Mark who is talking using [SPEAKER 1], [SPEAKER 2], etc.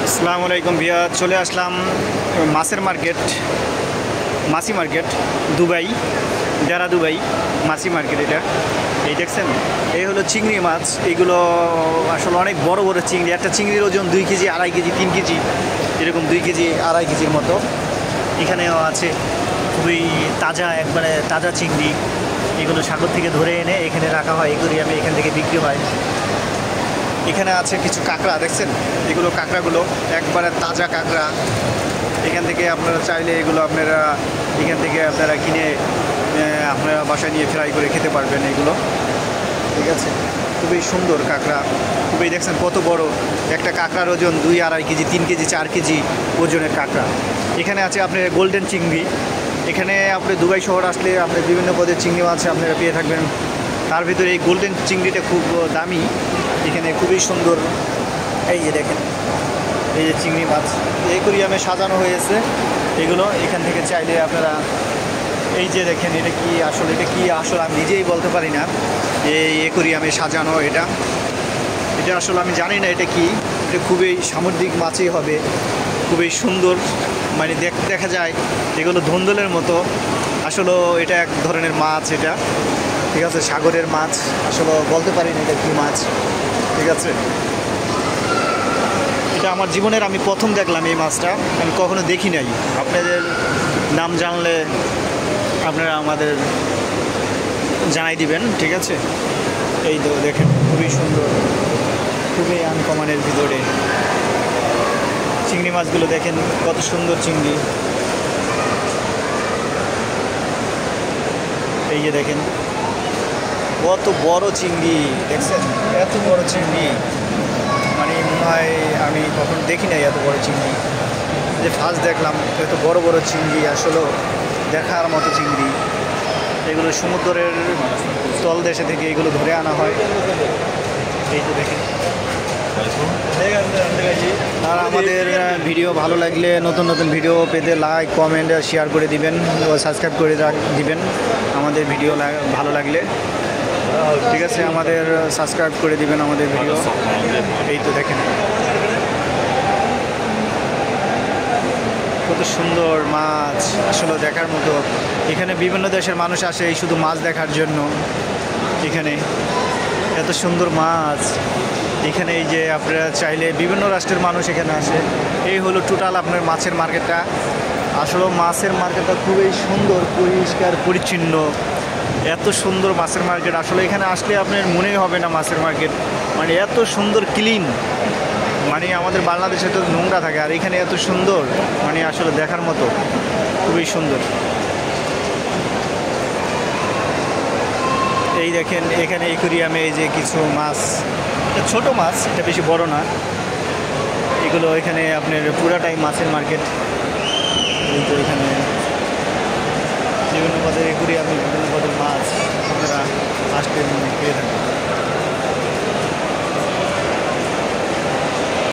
[SPEAKER 1] আসসালামু আলাইকুম ভিয়া, চলে আসলাম মাছের মার্কেট, মাছি মার্কেট, দুবাই, দেরা দুবাই মাছি মার্কেট। এটা এই দেখছেন, এই হলো চিংড়ি মাছ। এইগুলো আসলে অনেক বড় বড় চিংড়ি। একটা চিংড়ির ওজন 2 কেজি, 2.5 কেজি, 3 কেজি, এরকম 2 কেজি 2.5 কেজির মতো। এখানেও আছে খুবই তাজা, একবারে তাজা চিংড়ি। এগুলো সাগর থেকে ধরে এনে এখানে রাখা হয়, একুরিয়ামে এখান থেকে বিক্রি হয়। এখানে আছে কিছু কাঁকড়া, দেখছেন এগুলো কাঁকড়াগুলো একবারে তাজা কাঁকড়া। এখান থেকে আপনারা চাইলে এগুলো আপনারা এখান থেকে আপনারা কিনে আপনারা বাসায় নিয়ে ফ্রাই করে খেতে পারবেন। এগুলো ঠিক আছে, খুবই সুন্দর কাঁকড়া। খুবই দেখছেন কত বড় একটা কাঁকড়ার ওজন 2-2.5 কেজি, 3 কেজি, 4 কেজি ওজনের কাঁকড়া। এখানে আছে আপনার গোল্ডেন চিংড়ি। এখানে আপনি দুবাই শহর আসলে আপনি বিভিন্ন পদের চিংড়ি মাছ আপনারা পেয়ে থাকবেন। তার ভিতরে এই গোল্ডেন চিংড়িটা খুব দামি। এখানে খুবই সুন্দর, এই যে দেখেন, এই যে চিংড়ি মাছ একুরিয়ামে সাজানো হয়েছে। এগুলো এখান থেকে চাইলে আপনারা, এই যে দেখেন, এটা কি আসলে আমি নিজেই বলতে পারি না। এই একুরিয়ামে সাজানো এটা আসলে আমি জানি না এটা কি। এটা খুবই সামুদ্রিক মাছই হবে, খুবই সুন্দর। মানে দেখা যায় এগুলো ধুন্দলের মতো। আসলে এটা এক ধরনের মাছ, এটা ঠিক আছে, সাগরের মাছ। আসলে বলতে পারি না এটা কী মাছ, ঠিক আছে। এটা আমার জীবনের আমি প্রথম দেখলাম এই মাছটা, আমি কখনো দেখি নাই। আপনাদের নাম জানলে আপনারা আমাদের জানাই দিবেন, ঠিক আছে। এই তো দেখেন, খুবই সুন্দর, খুবই আনকমনের ভিতরে চিংড়ি মাছগুলো দেখেন, কত সুন্দর চিংড়ি। এই যে দেখেন কত বড় চিংড়ি, দেখছেন এত বড় চিংড়ি। মানে মনে হয় আমি কখনো দেখি নাই এত বড় চিংড়ি। যে ফার্স্ট দেখলাম এত বড় বড় চিংড়ি, আসলে দেখার মতো চিংড়ি। এগুলো সমুদ্রের তলদেশে থেকে এগুলো ধরে আনা হয়। এই তো দেখেন। আর আমাদের ভিডিও ভালো লাগলে, নতুন নতুন ভিডিও পেতে লাইক, কমেন্ট, শেয়ার করে দিবেন ও সাবস্ক্রাইব করে দিবেন আমাদের ভিডিও ভালো লাগলে, ঠিক আছে। আমাদের সাবস্ক্রাইব করে দিবেন আমাদের ভিডিও। এই তো দেখেন কত সুন্দর মাছ, আসলে দেখার মতো। এখানে বিভিন্ন দেশের মানুষ আসে এই শুধু মাছ দেখার জন্য। এখানে এত সুন্দর মাছ। এখানে এই যে আপনারা চাইলে বিভিন্ন রাষ্ট্রের মানুষ এখানে আসে। এই হলো টোটাল আপনার মাছের মার্কেটটা। আসলে মাছের মার্কেটটা খুবই সুন্দর, পরিষ্কার পরিচ্ছন্ন। এত সুন্দর মাছের মার্কেট, আসলে এখানে আসলে আপনার মনেই হবে না মাছের মার্কেট। মানে এত সুন্দর ক্লিন। মানে আমাদের বাংলাদেশে তো নোংরা থাকে, আর এখানে এত সুন্দর, মানে আসলে দেখার মতো, খুবই সুন্দর। এই দেখেন এখানে একুরিয়ামে এই যে কিছু মাছ, এটা ছোটো মাছ, এটা বেশি বড় না। এগুলো এখানে আপনার পুরাটাই মাছের মার্কেট। এই তো এখানে বিভিন্ন পদের একুরিয়ামে